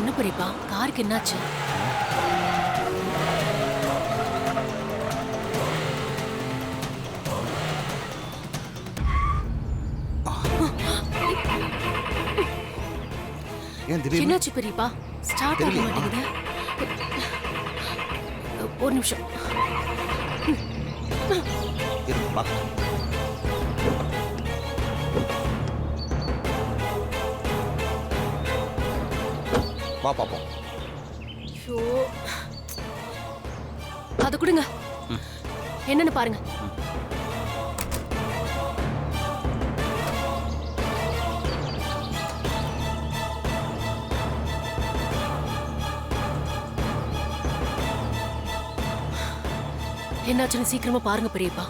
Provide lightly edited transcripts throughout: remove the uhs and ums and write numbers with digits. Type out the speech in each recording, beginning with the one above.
என்ன பெரியப்பா காருக்கு என்னாச்சு? ஏன் திடீர்னு என்னாச்சு பெரியப்பா? ஸ்டார்ட் ஆக மாட்டேங்குது. ஒரு நிமிஷம். இருக்கு பாக்க. வா பாப்போம். ஐயோ, அது கொடுங்க. என்னன்னு பாருங்க. என்னாச்சுன்னு சீக்கிரமா பாருங்க பெரியப்பா.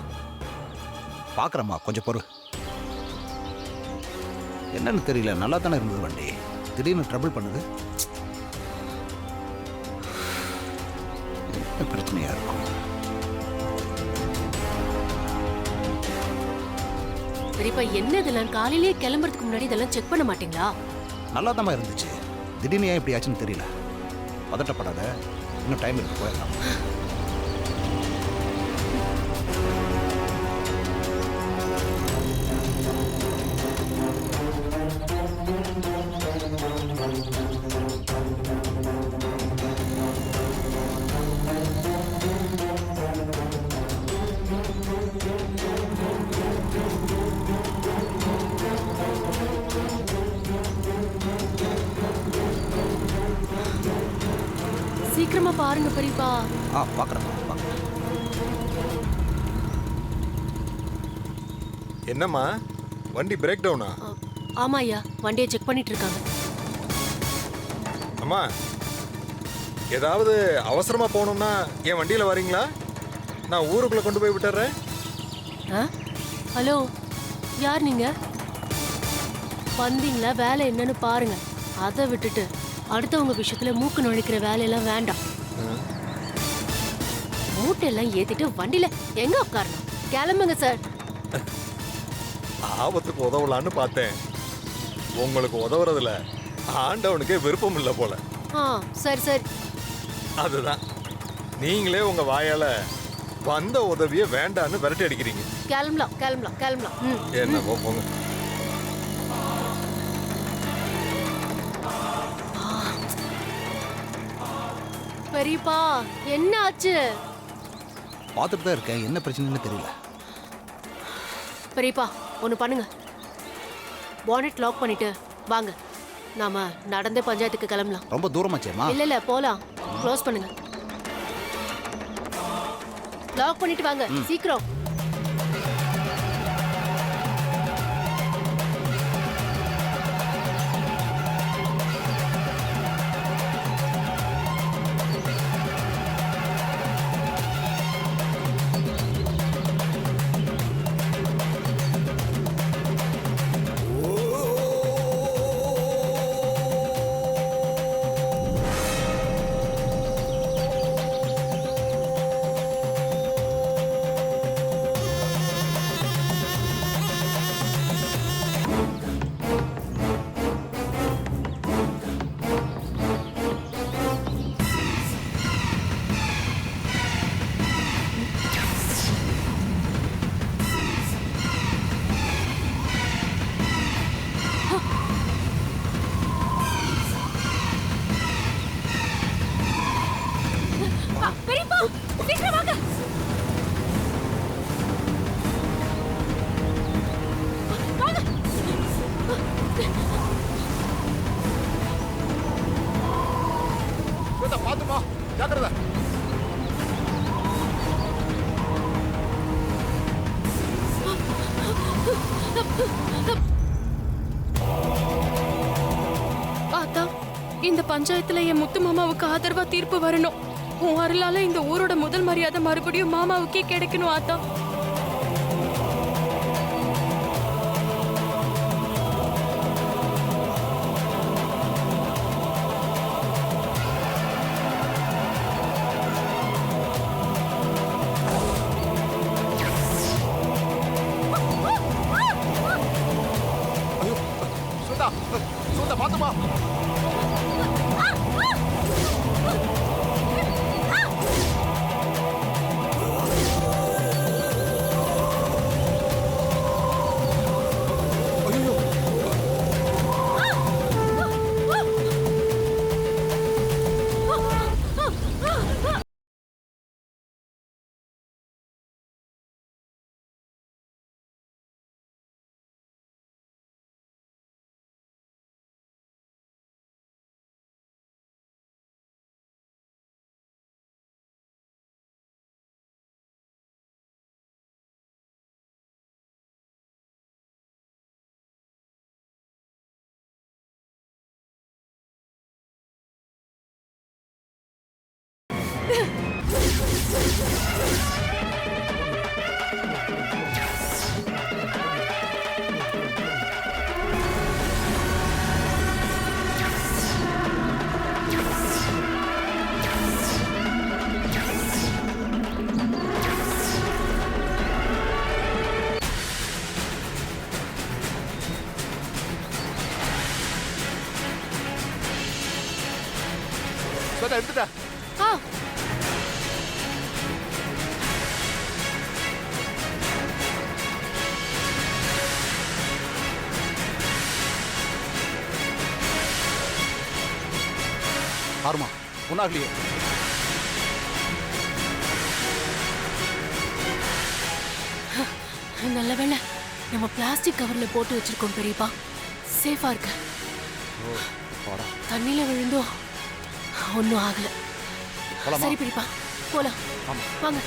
பாக்குறம்மா, கொஞ்சம் பொறு. என்னன்னு தெரியல, நல்லா தானே இருந்தது வண்டி, திடீர்னு ட்ரபிள் பண்ணுது. என்ன பிரச்சனையா இருக்கும்? பெரியப்பா என்ன இதெல்லாம் காலையிலேயே கிளம்புறதுக்கு முன்னாடி இதெல்லாம் செக் பண்ண மாட்டீங்களா? நல்லா தான் இருந்துச்சு, திடீர்னு ஏன் இப்படி ஆச்சுன்னு தெரியல. பதட்டப்படாத, இன்னும் டைம் இருக்கு, போயிடலாம். சீக்கிரமா பாருங்க பெரியப்பா. பாக்குறேன். என்னம்மா வண்டி பிரேக் டவுனா? ஆமா ஐயா, வண்டியை செக் பண்ணிட்டு இருக்காங்க. அம்மா ஏதாவது அவசரமா போகணும்னா என் வண்டியில வரீங்களா? நான் ஊருக்குள்ள கொண்டு போய் விட்டுறேன். ஹலோ, யார் நீங்க? வந்தீங்களா, வேலை என்னன்னு பாருங்க. அதை விட்டுட்டு அடுத்தவங்க விஷயத்துல மூக்கு நுழைக்கிற வேலையெல்லாம் வேண்டாம். மூட்டையெல்லாம் ஏத்திட்டு வண்டியில எங்க உட்காரணும்? கிளம்புங்க சார். ஆபத்துக்கு உதவலான்னு பார்த்தேன். உங்களுக்கு உதவுறதுல ஆண்டவனுக்கே விருப்பம் இல்லை போல. சரி சரி. அதுதான் நீங்களே உங்க வாயால வந்த உதவிய வேண்டான்னு விரட்டி அடிக்கிறீங்க. கிளம்பலாம் கிளம்பலாம் கிளம்பலாம். என்ன போங்க. பெரியப்பா என்ன ஆச்சு? பார்த்துட்டு தான் இருக்கேன், என்ன பிரச்சனைன்னு தெரியல. பெரியப்பா ஒன்று பண்ணுங்க, பானட் லாக் பண்ணிட்டு வாங்க, நாம நடந்தே பஞ்சாயத்துக்கு கிளம்பலாம். ரொம்ப தூரமாச்சேம்மா? இல்ல போலாம். க்ளோஸ் பண்ணுங்க, லாக் பண்ணிட்டு வாங்க சீக்கிரம். பாத்துமா, ஜாக்கிரதை. ஆத்தா, இந்த பஞ்சாயத்துல என் முத்து மாமாவுக்கு ஆதரவா தீர்ப்பு வரணும். உன் அருளால இந்த ஊரோட முதல் மரியாதை மறுபடியும் மாமாவுக்கே கிடைக்கணும் ஆத்தா. சுதா பாத்துமா. ஸ்வேதா எடுத்துட்டா. ஆ ஆறுமா ஒன்றாகலையே. நல்ல வேளை நம்ம பிளாஸ்டிக் கவர்ல போட்டு வச்சிருக்கோம் பெரியப்பா. சேஃபா இருக்கு. தண்ணியில விழுந்தோ ஒன்னும் ஆகல. போலாமா? சரி பெரியப்பா போலாம். ஆமா. வாங்க.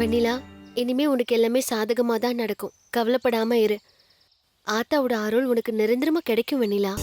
வெண்ணிலா, இனிமே உனக்கு எல்லாமே சாதகமா தான் நடக்கும். கவலைப்படாம இரு. ஆத்தாவோட அருள் உனக்கு நிரந்தரமா கிடைக்கும் வெண்ணிலா.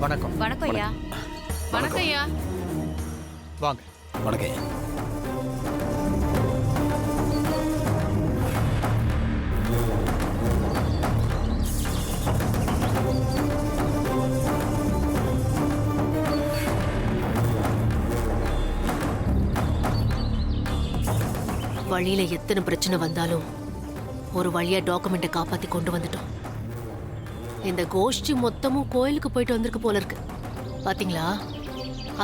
வணக்கம். வணக்கம் ஐயா. வணக்கம் ஐயா. வாங்க. வணக்கம். வழியில எத்தனை பிரச்சனை வந்தாலும் ஒரு வழியா டாக்குமெண்ட்டை காப்பாத்தி கொண்டு வந்துட்டோம். இந்த கோஷ்டி மொத்தமும் கோயிலுக்கு போயிட்டு வந்திருக்கு போல இருக்கு. பாத்தீங்களா?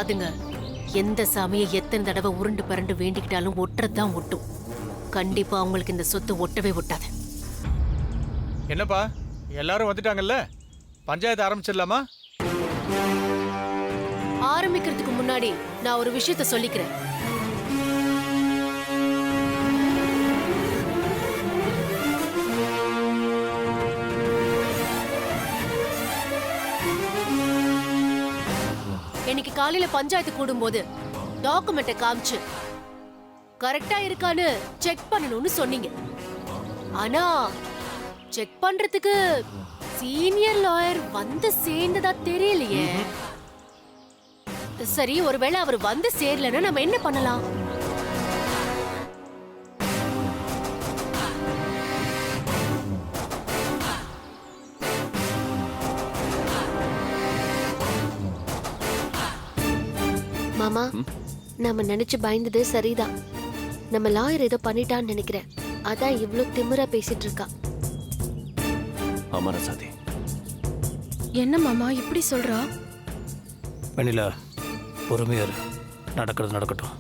அதுங்க எந்த சாமியை எத்தனை தடவை உருண்டு பரண்டு வேண்டிக்கிட்டாலும் ஒட்டுறதுதான் ஒட்டும். கண்டிப்பா அவங்களுக்கு இந்த சொத்து ஒட்டவே ஒட்டாது. என்னப்பா எல்லாரும் வந்துட்டாங்கல்ல, பஞ்சாயத்து ஆரம்பிச்சிடலாமா? ஆரம்பிக்கிறதுக்கு முன்னாடி நான் ஒரு விஷயத்த சொல்லிக்கிறேன். இன்னைக்கு காலையில பஞ்சாயத்து கூடும்போது டாக்குமெண்ட்டை காமிச்சு கரெக்டா இருக்கான்னு செக் பண்ணணும்னு சொன்னீங்க. ஆனா செக் பண்றதுக்கு சீனியர் லாயர் வந்து சேர்ந்ததா தெரியலையே. சரி, ஒருவேளை அவர் வந்து சேரலன்னா நம்ம என்ன பண்ணலாம்? மாமா, நம்ம நினைச்சு பயந்தது சரிதான். நம்ம லாயர் ஏதோ பண்ணிட்டான்னு நினைக்கிறேன். அதான் இவ்ளோ திமிரா பேசிட்டு இருக்கா. ஆமா ரசாதி. என்ன மாமா இப்படி சொல்றா? வெண்ணிலா, பொறுமையா இரு. நடக்கிறது நடக்கட்டும்.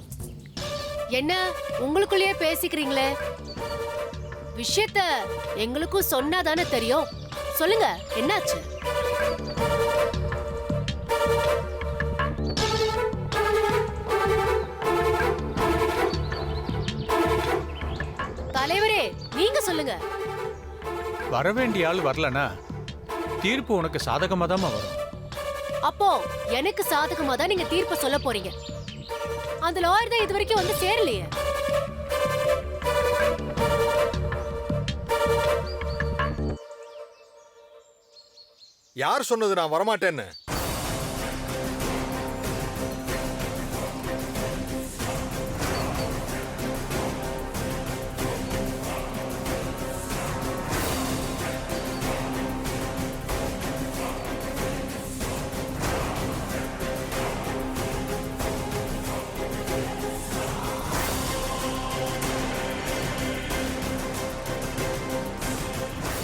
என்ன உங்களுக்குள்ளேயே பேசிக்கிறீங்களே? விஷயத்த எங்களுக்கும் சொன்னாதானே தெரியும். சொல்லுங்க, என்னாச்சு? தலைவரே நீங்க சொல்லுங்க. வர வேண்டிய ஆள் வரலனா தீர்ப்பு உனக்கு சாதகமா தான் வரும். அப்போ எனக்கு சாதகமா தான் நீங்க தீர்ப்பு சொல்ல போறீங்க. அந்த லாயர் தான் இது வரைக்கும் வந்து சேரலையே. யார் சொன்னது நான் வரமாட்டேன்னு?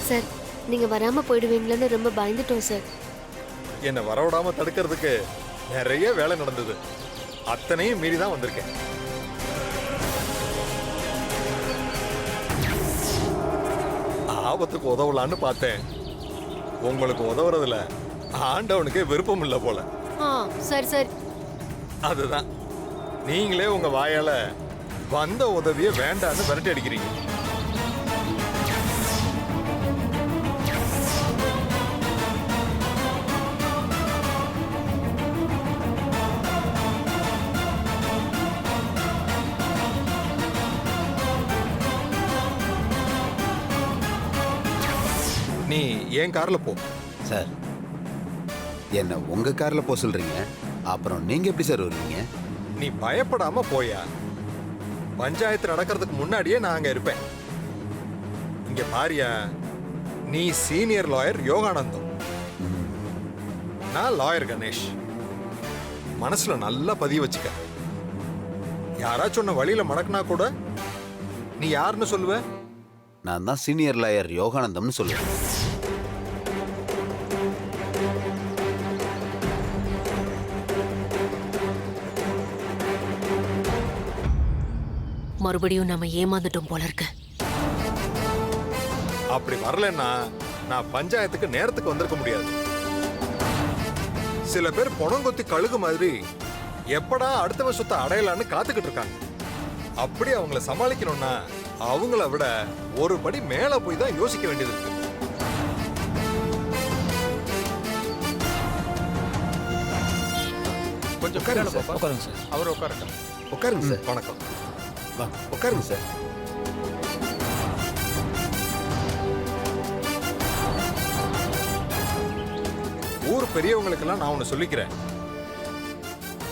சார் நீங்க வராம போயிடுவீங்களோன்னு ரொம்ப பயந்துட்டோம் சார். என்னை வரவிடாம தடுக்கிறதுக்கு நிறைய வேலை நடந்தது. அத்தனையும் மீறி தான் வந்திருக்கேன். ஆபத்துக்கு உதவலான்னு பார்த்தேன். உங்களுக்கு உதவுறதுல ஆண்டவனுக்கே விருப்பம் இல்லை போல. சரி சரி. அதுதான் நீங்களே உங்க வாயால வந்த உதவியை வேண்டான்னு விரட்டி அடிக்கிறீங்க. நீ ஏன் கார்ல போ. சார் என்ன உங்க கார்ல போக சொல்றீங்க? அப்புறம் நீங்க எப்படி சார் வருவீங்க? நீ பயப்படாம போயா. பஞ்சாயத்து நடக்கிறதுக்கு முன்னாடியே நான் அங்க இருப்பேன். இங்க பாரியா, நீ சீனியர் லாயர் யோகானந்தம், நான் லாயர் கணேஷ். மனசுல நல்லா பதிய வச்சுக்க. யாராச்சும் உன்னை வழியில மடக்குனா கூட நீ யாருன்னு சொல்லுவ? நான் தான் சீனியர் லாயர் யோகானந்தம்னு சொல்லுவேன். மறுபடியும் நம்ம ஏமாந்துட்டோம் போல இருக்கு. அப்படி வரலன்னா நான் பஞ்சாயத்துக்கு நேரத்துக்கு வந்திருக்க முடியாது. சில பேர் பொணங்கொத்தி கழுகு மாதிரி எப்படா அடுத்தவன் சொத்தை அடையலான்னு காத்துக்கிட்டு இருக்காங்க. அப்படி அவங்கள சமாளிக்கணும்னா அவங்கள விட ஒரு படி மேல போய் தான் யோசிக்க வேண்டியது இருக்கு. கொஞ்சம் உட்காருங்க பின்னால சார். போப்பா. உட்காருங்க சார். அவர் உட்காரட்டும். உட்காருங்க சார். வணக்கம். உட்காருங்க சார். ஊர் பெரியவங்களுக்கெல்லாம் நான் ஒண்ணு சொல்லிக்கிறேன்.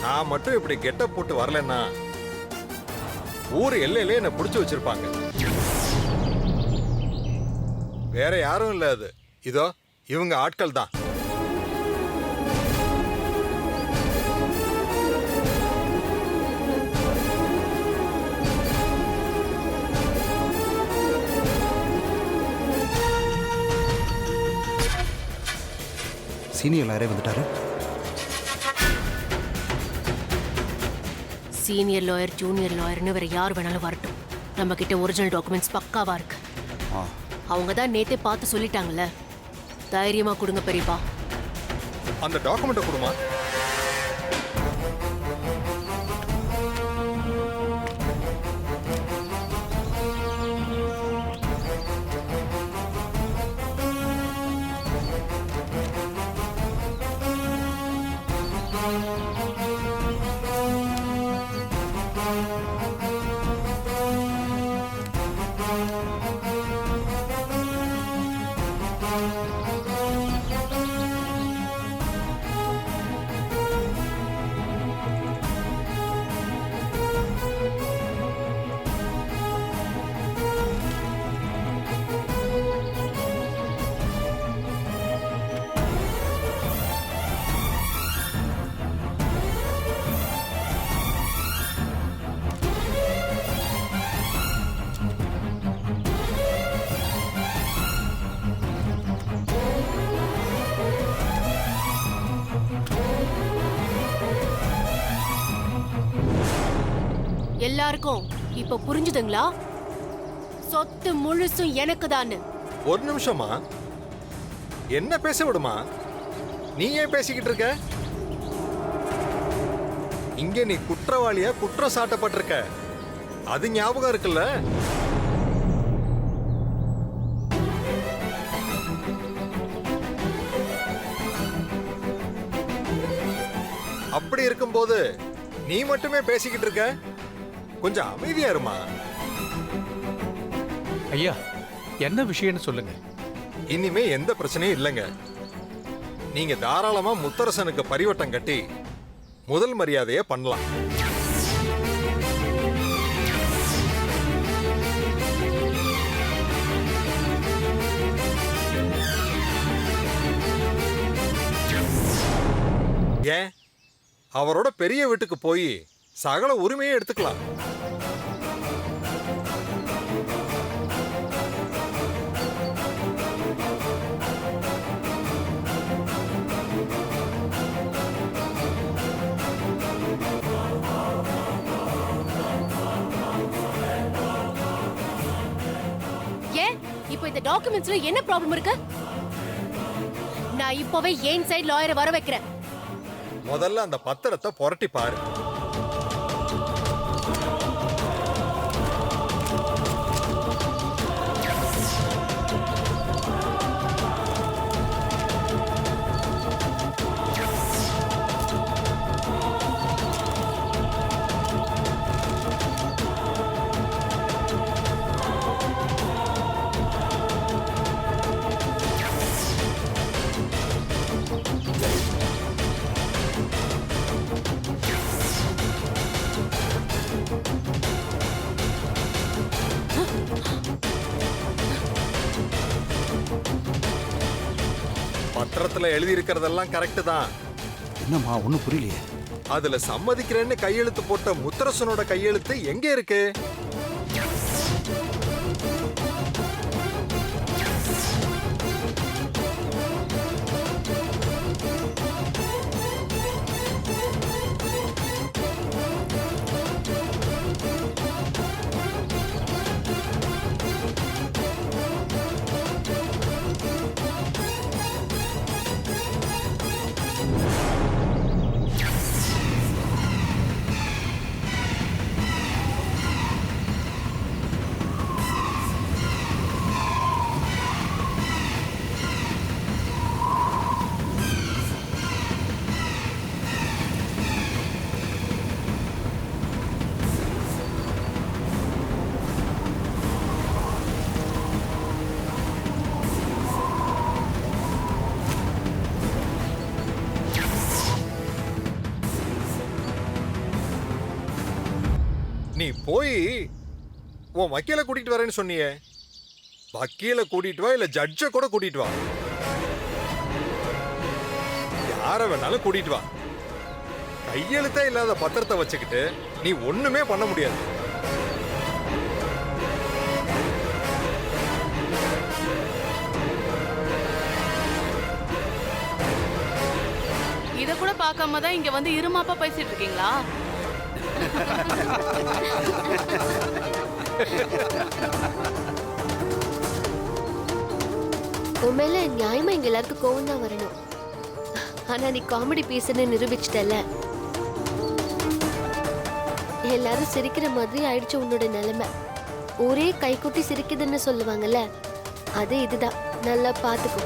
நான் மட்டும் இப்படி கெட்டப் போட்டு வரலன்னா ஊர் எல்லையிலே என்னை பிடிச்சு வச்சிருப்பாங்க. வேற யாரும் இல்ல, அது இதோ இவங்க ஆட்கள் தான். சீனியர் லாயரே வந்துட்டாரு. சீனியர் லாயர் ஜூனியர் லாயர்னு வேற யார் வேணாலும் வரட்டும். நம்ம கிட்ட ஒரிஜினல் டாக்குமெண்ட்ஸ் பக்காவா இருக்கு. அவங்க தான் நேத்தே பார்த்து சொல்லிட்டாங்கல்ல. தைரியமா கொடுங்க பெரியப்பா. அந்த டாக்குமெண்ட்டை கொடுமா. எல்லாருக்கும் இப்ப புரிஞ்சுதுங்களா? சொத்து முழுசும் எனக்கு தான்னு. ஒரு நிமிஷமா, என்ன பேச விடுமா. நீ ஏன் பேசிக்கிட்டு இருக்க? இங்க நீ குற்றவாளியா குற்றம் சாட்டப்பட்டிருக்க, அது ஞாபகம் இருக்குல்ல? அப்படி இருக்கும்போது நீ மட்டுமே பேசிக்கிட்டு இருக்க, கொஞ்சம் அமைதியா இருமா. ஐயா என்ன விஷயம்னு சொல்லுங்க. இனிமே எந்த பிரச்சனையும் இல்லைங்க. நீங்க தாராளமா முத்தரசனுக்கு பரிவட்டம் கட்டி முதல் மரியாதையை பண்ணலாம். ஏன் அவரோட பெரிய வீட்டுக்கு போய் சகல உரிமையை எடுத்துக்கலாம். ஏன் இப்போ இந்த டாக்குமெண்ட்ஸ்ல என்ன ப்ராப்ளம் இருக்கு? நான் இப்போவே ஏன் சைடு லாயரை வர வைக்கிறேன். முதல்ல அந்த பத்திரத்தை புரட்டி பாரு. பத்திரத்துல எழுதி இருக்கிறதெல்லாம் கரெக்ட் தான். என்னம்மா ஒன்றும் புரியலையே. அதுல சம்மதிக்கிறேன்னு கையெழுத்து போட்ட முத்தரசனோட கையெழுத்து எங்க இருக்கு? நீ போய் உன் வக்கீல கூட்டிட்டு வரேன்னு சொன்னியே, வக்கீல கூட்டிட்டு வா, இல்ல ஜட்ஜ கூட கூட்டிட்டு வா, யார வேணாலும் கூட்டிட்டு வா. கையெழுத்தே இல்லாத பத்திரத்தை வச்சுக்கிட்டு நீ ஒண்ணுமே பண்ண முடியாது. இத கூட பார்க்காம தான் இங்க வந்து இருமாப்பா பேசிட்டு இருக்கீங்களா? உன் மேல நியாயமா எங்க எல்லாருக்கும் கோவம் தான் வரணும். ஆனா நீ காமெடி பீஸ்ன்னு நிரூபிச்சிட்டல. எல்லாரும் சிரிக்கிற மாதிரி ஆயிடுச்சு உன்னோட நிலைமை. ஒரே கைக்குட்டி சிரிக்குதுன்னு சொல்லுவாங்கல்ல, அது இதுதான். நல்லா பாத்துக்கோ.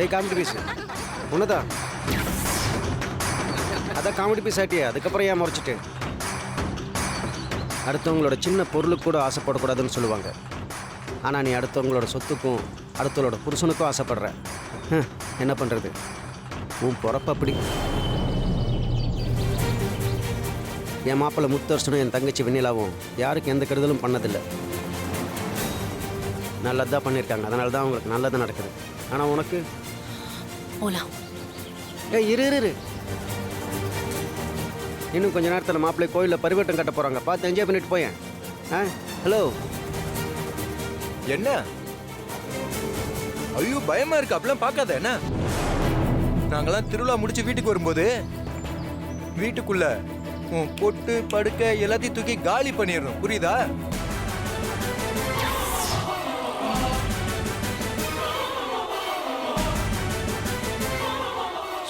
ஏய் காமெடி பீஸ் உன்னதான். அதான் காமெடி பீஸ் ஆட்டியா, அதுக்கப்புறம் ஏன் முறைச்சிட்டு? அடுத்தவங்களோட சின்ன பொருளுக்கு கூட ஆசைப்படக்கூடாதுன்னு சொல்லுவாங்க. ஆனால் நீ அடுத்தவங்களோட சொத்துக்கும் அடுத்தவங்களோட புருஷனுக்கும் ஆசைப்படுற. என்ன பண்ணுறது, உன் பொறப்பு அப்படி. என் மாப்பிள்ளை முத்தரசனும் என் தங்கச்சி வெண்ணிலாவும் யாருக்கு எந்த கெடுதலும் பண்ணதில்லை. நல்லதான் பண்ணியிருக்காங்க, அதனால தான் அவங்களுக்கு நல்லது நடக்குது. ஆனால் உனக்கு போலாம். ஏய் இரு இரு இரு. இன்னும் கொஞ்ச நேரத்தில் மாப்பிள்ளை கோயிலில் பரிவட்டம் கட்ட போகிறாங்க, பார்த்து என்ஜாய் பண்ணிட்டு போயேன். ஹலோ. என்ன ஐயோ பயமா இருக்கு, அப்படிலாம் பார்க்காத. என்ன நாங்கெல்லாம் திருவிழா முடிச்சு வீட்டுக்கு வரும்போது வீட்டுக்குள்ள உன் பொட்டு படுக்க எல்லாத்தையும் தூக்கி காலி பண்ணிடணும், புரியுதா?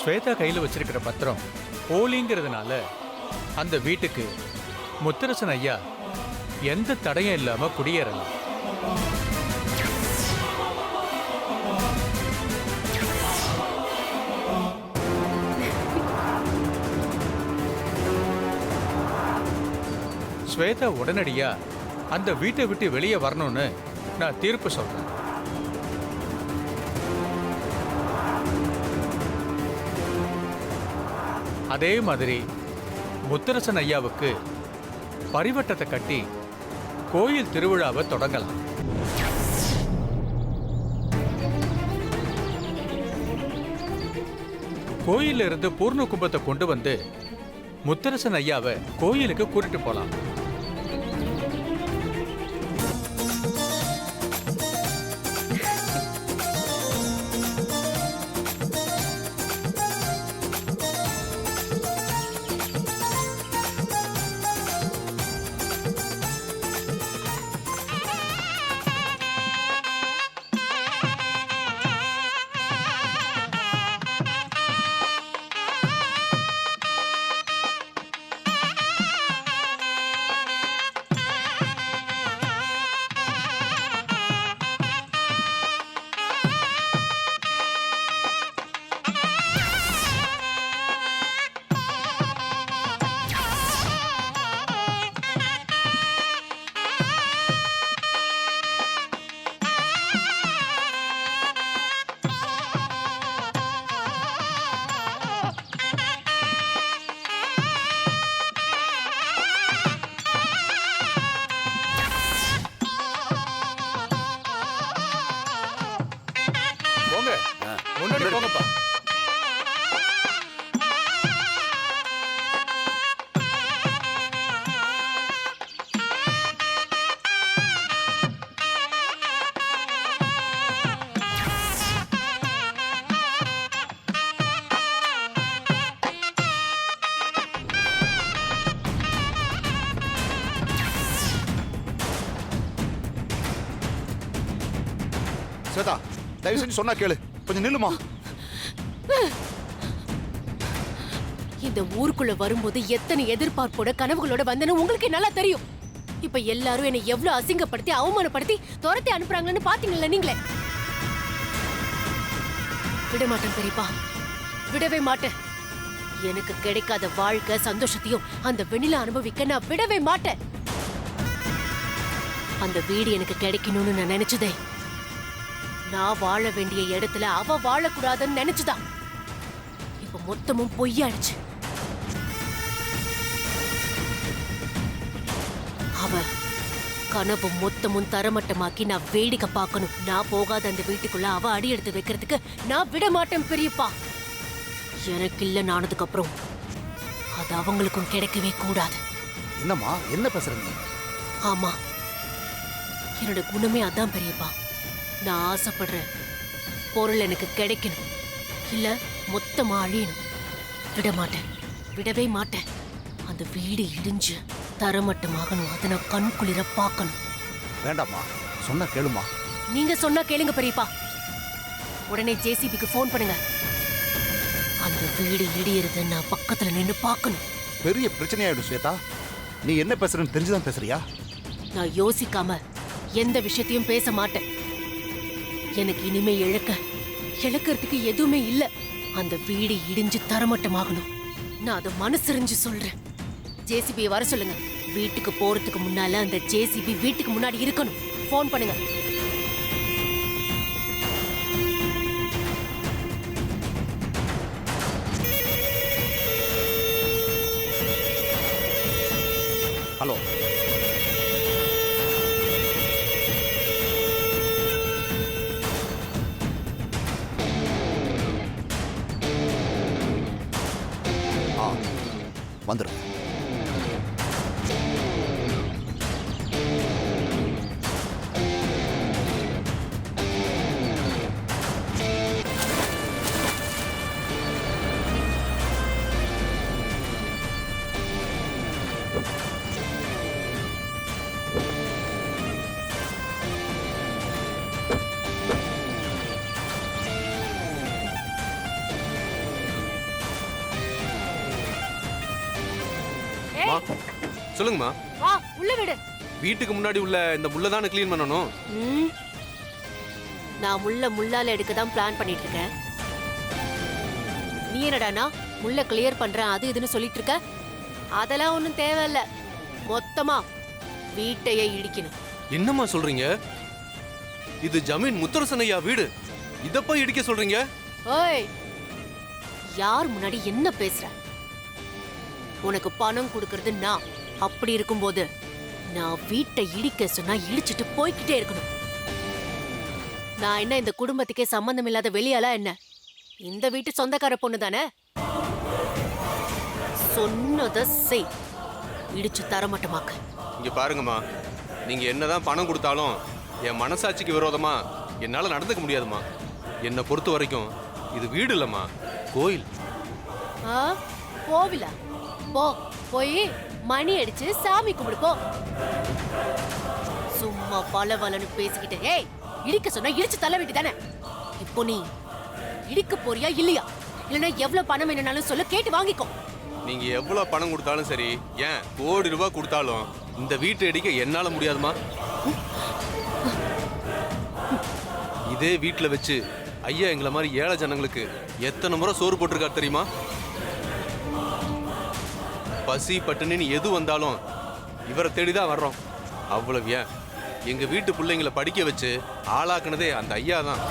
ஸ்வேதா கையில் வச்சிருக்கிற பத்திரம் போலிங்கிறதுனால அந்த வீட்டுக்கு முத்தரசன் ஐயா எந்த தடையும் இல்லாம குடியேறலாம். ஸ்வேதா உடனடியா அந்த வீட்டை விட்டு வெளியே வரணும்னு நான் தீர்ப்பு சொல்றேன். அதே மாதிரி முத்தரசன் ஐயாவுக்கு பரிவட்டத்தை கட்டி கோயில் திருவிழாவை தொடங்கலாம். கோயில்ல இருந்து பூர்ண கும்பத்தை கொண்டு வந்து முத்தரசன் ஐயாவை கோயிலுக்கு கூட்டிட்டு போலாம். முன்னாடி போங்கப்பா. ஸ்வேதா, தயவு செஞ்சு சொன்னா கேளு, கொஞ்சம் நில்லுமா. இந்த ஊருக்குள்ள வரும்போது எத்தனை எதிர்பார்ப்போட கனவுகளோட வந்தேன்னு உங்களுக்கு நல்லா தெரியும். இப்ப எல்லாரும் என்னை எவ்வளவு அசிங்கப்படுத்தி அவமானப்படுத்தி துரத்தி அனுப்புறாங்கன்னு பாத்தீங்களா நீங்களே? விட மாட்டேன் பெரியப்பா, விடவே மாட்டேன். எனக்கு கிடைக்காத வாழ்க்கை சந்தோஷத்தையும் அந்த வெண்ணில அனுபவிக்க நான் விடவே மாட்டேன். அந்த வீடு எனக்கு கிடைக்கணும்னு நான் நினைச்சதே நான் வாழ வேண்டிய இடத்துல அவ வாழக்கூடாதுன்னு நினைச்சுதான். இப்ப மொத்தமும் பொய்யாயிடுச்சு. அவ கனவு மொத்தமும் தரமட்டமாக்கி நான் வேடிக்கை பார்க்கணும். நான் போகாத அந்த வீட்டுக்குள்ள அவ அடி எடுத்து வைக்கிறதுக்கு நான் விட மாட்டேன் பெரியப்பா. எனக்கு இல்ல நானதுக்கு அப்புறம் அது அவங்களுக்கும் கிடைக்கவே கூடாது. என்னம்மா, என்ன பேசுறீங்க? ஆமா, என்னோட குணமே அதான் பெரியப்பா. நான் ஆசைப்படுற பொருள் எனக்கு கிடைக்கணும், இல்ல மொத்தமா அழியணும். விட மாட்டேன், விடவே மாட்டேன். அந்த வீடு இடிஞ்சு தரமட்டமாகணும். அதை நான் கண் குளிர பார்க்கணும். வேண்டாம்மா, சொன்னா கேளுமா. நீங்க சொன்னா கேளுங்க பெரியப்பா. உடனே ஜேசிபிக்கு ஃபோன் பண்ணுங்க. அந்த வீடு இடியறத நான் பக்கத்துல நின்னு பார்க்கணும். பெரிய பிரச்சனையாயிடும் ஸ்வேதா. நீ என்ன பேசுறன்னு தெரிஞ்சுதான் பேசுறியா? நான் யோசிக்காம எந்த விஷயத்தையும் பேச மாட்டேன். எனக்கு இனிமே இழக்கிறதுக்கு எதுவுமே இல்ல. அந்த வீடு இடிஞ்சு தரமட்டமாகணும். நான் அதை மனசறிஞ்சு சொல்றேன். ஜேசிபியை வர சொல்லுங்க. வீட்டுக்கு போறதுக்கு முன்னால அந்த ஜேசிபி வீட்டுக்கு முன்னாடி இருக்கணும். ஃபோன் பண்ணுங்க. ஹலோ, வந்துடும். சொல்லுங்கம்மா. வா உள்ள விடு. வீட்டுக்கு முன்னாடி உள்ள இந்த முள்ள தானே க்ளீன் பண்ணணும். நான் முள்ளால எடுக்க தான் பிளான் பண்ணிட்டு இருக்கேன். நீ என்னடானா முள்ள கிளியர் பண்றேன் அது இதுன்னு சொல்லிட்டு இருக்க. அதெல்லாம் ஒண்ணும் தேவையில்ல. மொத்தமா வீட்டையே இடிக்கணும். என்னம்மா சொல்றீங்க? இது ஜமீன் முத்தரசன் ஐயா வீடு. இத போய் இடிக்க சொல்றீங்க? ஓய், யார் முன்னாடி என்ன பேசுற? உனக்கு பணம் கொடுக்கறது நான். அப்படி இருக்கும்போது நான் வீட்டை இடிக்க சொன்னா இடிச்சிட்டு போய்கிட்டே இருக்கணும். நான் என்ன இந்த குடும்பத்துக்கே சம்பந்தம் இல்லாத வெளியாளா என்ன? இந்த வீட்டு சொந்தக்கார பொண்ணு தானே. சொன்னதை செய். இடிச்சு தர மாட்டோமாக்க. இங்க பாருங்கம்மா, நீங்க என்னதான் பணம் கொடுத்தாலும் என் மனசாட்சிக்கு விரோதமா என்னால நடந்துக்க முடியாதுமா. என்னை பொறுத்த வரைக்கும் இது வீடு இல்லம்மா, கோயில். கோவிலா? போ, போய் மணி அடிச்சு சாமி கும்பிடு போ. சும்மா பலவலன்னு பேசிக்கிட்டு ஏய், இடிக்க சொன்னா இடிச்சு தள்ள வேண்டியதானே. இப்போ நீ இடிக்க போறியா இல்லையா? இல்லைன்னா எவ்வளவு பணம் வேணும்னாலும் சொல்ல, கேட்டு வாங்கிக்கோ. நீங்க எவ்வளவு பணம் கொடுத்தாலும் சரி, ஏன் கோடி ரூபாய் கொடுத்தாலும் இந்த வீட்டை இடிக்க என்னால முடியாதுமா. இதே வீட்டுல வச்சு ஐயா எங்களை மாதிரி ஏழை ஜனங்களுக்கு எத்தனை முறை சோறு போட்டிருக்காரு தெரியுமா? பசி பட்டுன்னு எது வந்தாலும் இவரை தேடிதான் வர்றோம். அவ்வளவு ஏன் எங்க வீட்டு பிள்ளைங்களை படிக்க வச்சு ஆளாக்குனதே அந்த ஐயா தான்.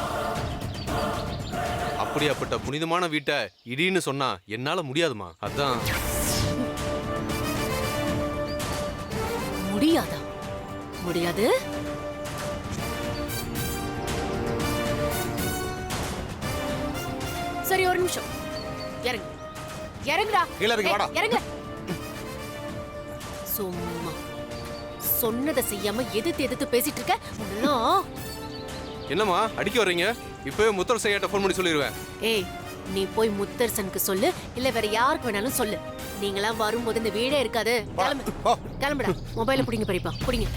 அப்படியாப்பட்ட புனிதமான வீட்டை இடின்னு சொன்னா என்னால முடியாதுமா. அதான். முடியாதா? முடியாது. சரி, ஒரு நிமிஷம். இறங்கு, இறங்குடா. இறங்கு. சும்மா சொன்னதை செய்யாம எதிர்த்து எதிர்த்து பேசிட்டு இருக்க. என்னம்மா அடிக்க வர்றீங்க? இப்பவே முத்தரசன் ஐயாட்ட ஃபோன் பண்ணி சொல்லிடுவேன். ஏய், நீ போய் முத்தரசனுக்கு சொல்லு, இல்ல வேற யாருக்கு வேணாலும் சொல்லு. நீங்களாம் வரும்போது இந்த வீடே இருக்காது. கிளம்பு, கிளம்புடா. மொபைல புடிங்க பெரியப்பா, புடிங்க.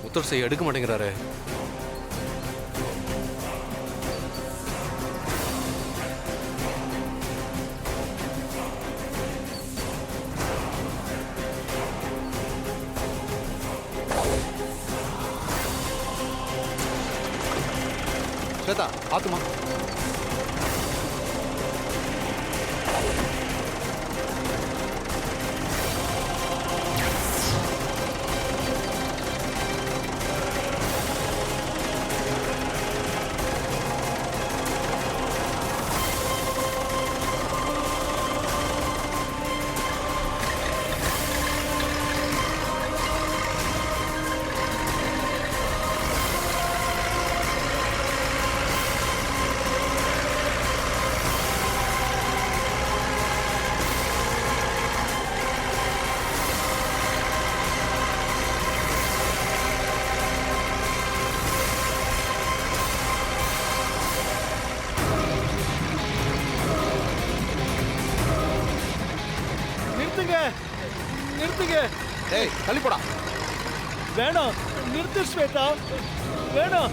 முத்தரசன் எடுக்க மாட்டேங்கிறாரு. ஸ்வேதா, பாத்துமா. நிறுத்துங்க நிறுத்துங்க. டேய் தள்ளி போடா. வேணாம் நிறுத்து ஸ்வேதா, வேணாம்.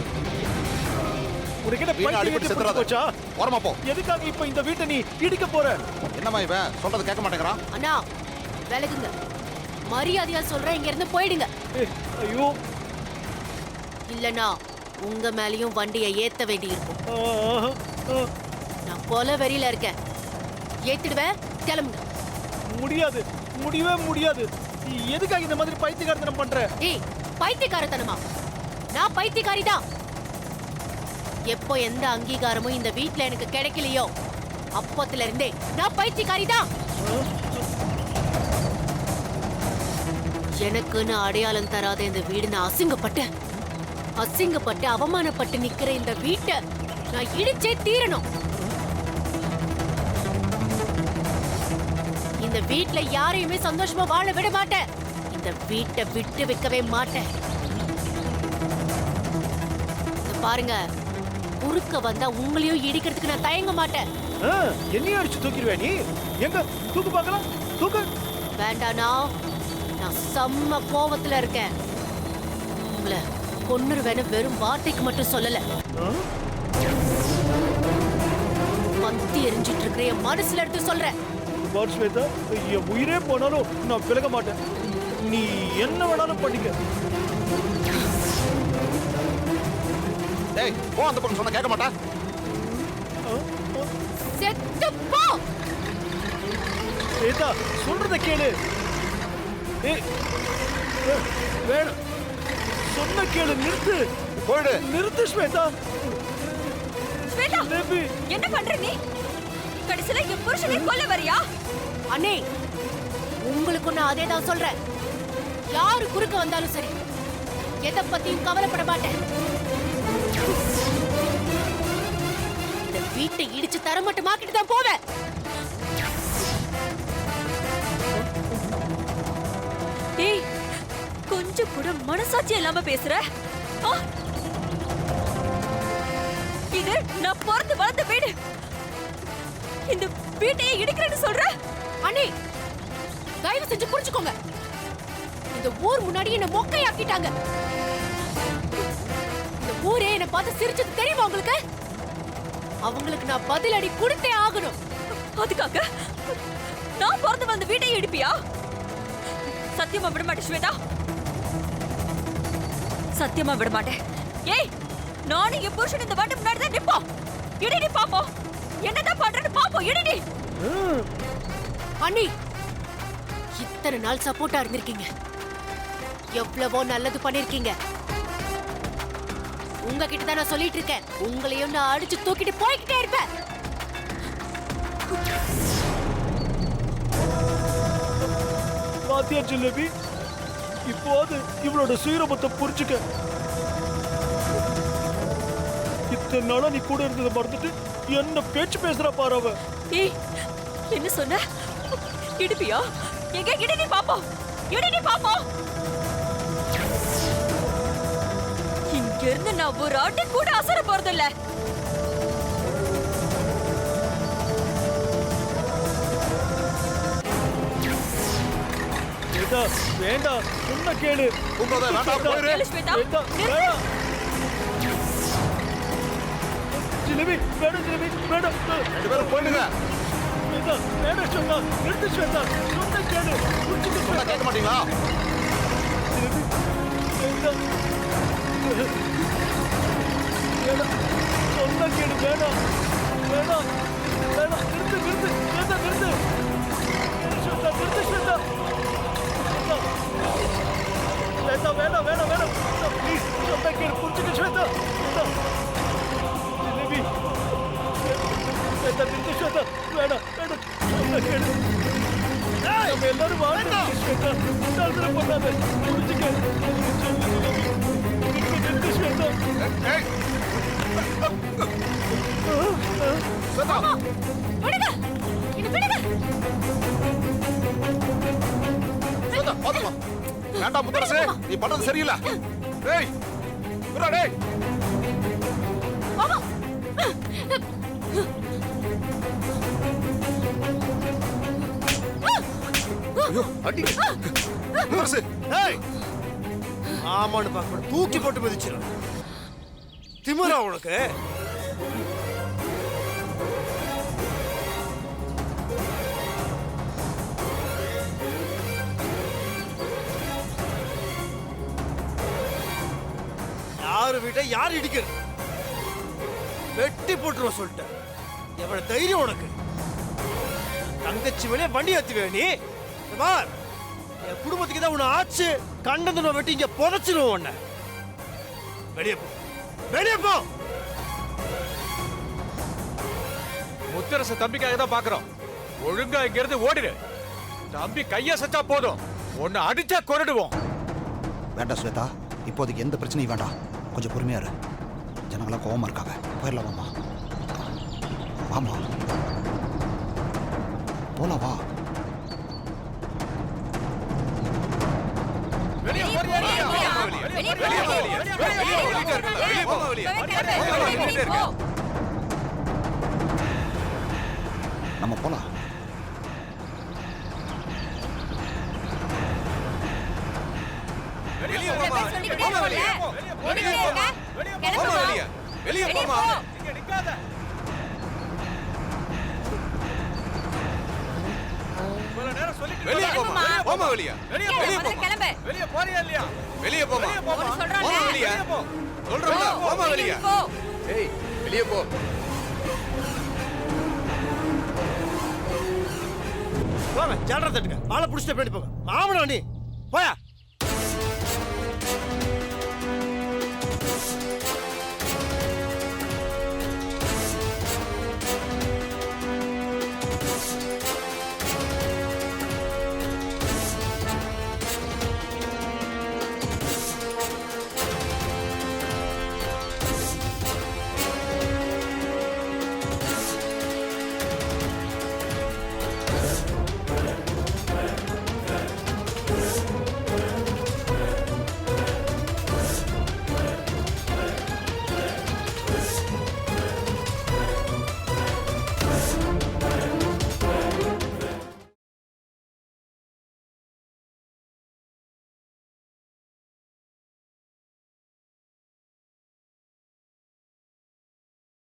உனக்கு என்ன வீட்டை பைத்தியம் அடிபட்டு ஏத்தி செத்துறாத. போச்சா? ஓரமா போ. எதுக்காக இப்ப இந்த வீட்டை நீ இடிக்க போற? என்னம்மா இவன் சொல்றது கேட்க மாட்டேங்கிறான்? அண்ணா விலகுங்க, மரியாதையா சொல்றேன், இங்க இருந்து போயிடுங்க. ஏய், ஐயோ. இல்லனா உங்க மேலயும் வண்டியை ஏத்த வேண்டி இருக்கும். ஆஹா, ஆ. நான் கொலை வெறியில இருக்கேன், ஏத்திடுவேன். கிளம்புங்க. முடியாது, முடியவே முடியாது. நீ எதுக்காக இந்த மாதிரி பைத்தியக்காரத்தனம் பண்ற? ஏய் பைத்தியக்காரத்தனமா? நான் பைத்தியக்காரி தான். எப்போ எந்த அங்கீகாரமும் இந்த வீட்ல எனக்கு கிடைக்கலையோ அப்போத்துல இருந்தே நான் பைத்தியக்காரி தான். எனக்குன்னு அடையாளம் தராத இந்த வீடு நான் அசிங்கப்பட்டு அவமானப்பட்டு நிக்கிற இந்த வீட்டை நான் இடிச்சே தீரணும். இந்த வீட்ல யாரையுமே சந்தோஷமா வாழ விட மாட்டேன். இந்த வீட்டை விட்டு வைக்கவே மாட்டேன். பாருங்க, குறுக்க வந்தா உங்களையும் இடிக்கிறதுக்கு நான் தயங்க மாட்டேன். என்னையும் அடிச்சு தூக்கிடுவேன் நீ. எங்க தூக்கு பார்க்கலாம், தூக்கு. வேண்டானா, நான் செம்ம கோவத்துல இருக்கேன். உங்களை கொன்னுருவேன்னு வெறும் வார்த்தைக்கு மட்டும் சொல்லல, பத்தி எரிஞ்சிட்டு இருக்கிற என் மனசுல எடுத்து சொல்றேன். ஸ்வேதா, என் உயிரே போனாலும் நான் விலக மாட்டேன். நீ என்ன வேணாலும் பண்ணிக்க. டேய் போ, அந்த பக்கம் சொன்னா கேட்க மாட்டா. செத்து போ. ஸ்வேதா சொல்றத கேளு. ஏய் வேணாம், சொன்ன கேளு. நிறுத்து, போயிடு. நிறுத்து ஸ்வேதா. ஸ்வேதா, தேவி, என்ன பண்ற நீ? கடைசில என் புருஷனை கொல்ல வரியா? அண்ணே, உங்களுக்கு நான் அதே தான் சொல்றேன். யாரு குறுக்க வந்தாலும் சரி, எதை பத்தியும் கவலைப்பட மாட்டேன். இந்த வீட்டை இடிச்சு தரமட்டமாக்கிட்டு தான் போவேன். ஏய், கொஞ்சம் கூட மனசாட்சி இல்லாம பேசுற. இது நான் பிறந்து வளர்ந்த வீடு. இந்த வீட்டையே இடிக்கிறேன்னு சொல்ற? அண்ணே, தயவு செஞ்சு புரிஞ்சுக்கோங்க. இந்த ஊர் முன்னாடி என்ன மொக்கையாக்கிட்டாங்க. இந்த ஊரே என்ன பார்த்து சிரிச்சது தெரியுமா உங்களுக்கு? அவங்களுக்கு நான் பதிலடி கொடுத்தே ஆகணும். அதுக்காக நான் பிறந்து வந்த வீட்டையே இடிப்பியா? சத்தியமா விட மாட்டேன் ஸ்வேதா, சத்தியமா விட மாட்டேன். ஏய், நானும் என் புருஷன் இந்த வண்டி முன்னாடி தான் நிப்போம். இடிடி பாப்போம், என்னதான் பண்றேன்னு பாப்போம். இடிடி. அண்ணி, இத்தனை நாள் சப்போர்ட்டா இருந்திருக்கீங்க, எவ்வளவோ நல்லது பண்ணிருக்கீங்க. உங்ககிட்ட தான் நான் சொல்லிட்டு இருக்கேன், உங்களையும் நான் அடிச்சு தூக்கிட்டு போய்கிட்டே இருப்பேன். பாத்தியா ஜிலேபி, இப்போது இவளோட சுயரூபத்தை புரிஞ்சுக்க. இத்தனை நாளா நீ கூட இருந்ததை மறந்துட்டு என்ன பேச்சு பேசுறா பாரு அவ. ஏய், என்ன சொன்ன? இடிப்பியா? எங்க இடிடி பாப்போம், இடிடி பாப்போம். இங்க இருந்து நான் ஒரு ஆட்டி கூட அசர போறதில்ல. வேண்டாம், சொன்ன கேளு. கேளு ஸ்வேதா, வேண்டாம். ஜிலேபி, வேண்டாம் ஜிலேபி, வேண்டாம். ரெண்டு பேரும் போயிடுங்க. ஸ்வேதா, வேண்டாம் சொன்னா. நிறுத்து ஸ்வேதா, சொன்ன கேளு. புரிஞ்சுக்க சொன்னா கேட்க மாட்டீங்களா? ஜிலேபி, வேண்டாம். வேண்டாம், சொன்ன கேளு. வேண்டாம், வேண்டாம், வேண்டாம். நிறுத்து, நிறுத்து, ஸ்வேதா, நிறுத்து. ஸ்வேதா, நிறுத்து ஸ்வேதா. ஸ்வேதா, வேண்டாம், வேண்டாம், வேண்டாம். ப்ளீஸ், சொன்ன கேளு. புரிஞ்சுக்க ஸ்வேதா. ஜிலேபி, ஸ்வேதா, நிறுத்து ஸ்வேதா. வேண்டாம், வேண்டாம், சொன்ன கேளு. நம்ம எல்லாரும் வாழ்ந்தோம் ஸ்வேதா. தாசனம் பண்ணாத, புரிஞ்சுக்க. நிறுத்து ஸ்வேதா. விடுங்க, என்ன விடுங்க. ஸ்வேதா, பாத்துமா. வேண்டாம் முத்தரசே, நீ பண்றது சரியில்லை. டேய் விரா, டேய். மாமா, ஐயோ அடி முத்தரசு ஏய் ஆமான்னு பார்க்க தூக்கி போட்டு மிதிச்சிடும் திமிரா உனக்கு யாரு வீட்டை யார் இடிக்கிறது வெட்டி போட்டுருவ சொல்லிட்டேன் எவ்வளவு தைரியம் உனக்கு தங்கச்சி வெளியே வண்டி ஏத்துவே நீ இந்த பார் என் குடும்பத்துக்கு தான் உன்னை ஆச்சு கண்டதுன வெட்டி இங்க புதைச்சிருவோம் உன்னை வெளியே போ வெளியே போ முத்தரச தம்பிக்காக தான் பாக்குறோம். ஒழுங்கா இங்க இருந்து ஓடிடு. தம்பி கைய சச்சா போதும். உன்னை அடிச்சா கொன்னுடுவோம். வேண்டாம் ஸ்வேதா, இப்போதைக்கு எந்த பிரச்சனையும் வேண்டாம். கொஞ்சம் பொறுமையா இரு. ஜனங்களாம் கோவமா இருக்காங்க. போயிடலாம் வாமா. வாமா போலாம் வா. வெளியே போறியா இல்லையா? வெளியே போ. நம்ம போலாம். வெளியே போமா. போமா வெளியே. வெளியே போமா. போமா வெளியே. வெளியே போமா. இங்க நிக்காத. இவ்வளவு நேரம் சொல்லிட்டு வெளியே போமா. போமா வெளியே. வெளியே போ. கிளம்பு. வெளியே போறியா இல்லையா? வெளியே போமா. போமா வெளியே. சொல்றேன்ல போமா வெளியே. ஏய் வெளியே போ. போங்க ஜாலரா தட்டுங்க ஆளை புடிச்சிட்டு போயிட்டு போங்க மாமனா நீ போயா